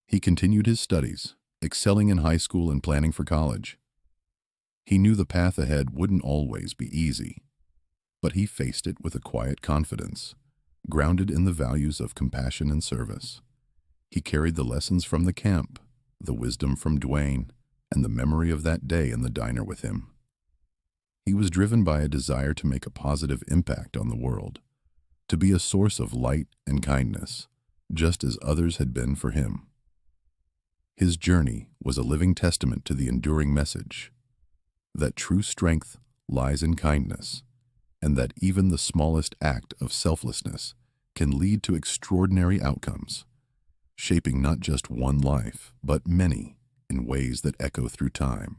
He continued his studies, excelling in high school and planning for college. He knew the path ahead wouldn't always be easy, but he faced it with a quiet confidence, grounded in the values of compassion and service. He carried the lessons from the camp, the wisdom from Dwayne, and the memory of that day in the diner with him. He was driven by a desire to make a positive impact on the world, to be a source of light and kindness, just as others had been for him. His journey was a living testament to the enduring message that true strength lies in kindness, and that even the smallest act of selflessness can lead to extraordinary outcomes, shaping not just one life, but many in ways that echo through time.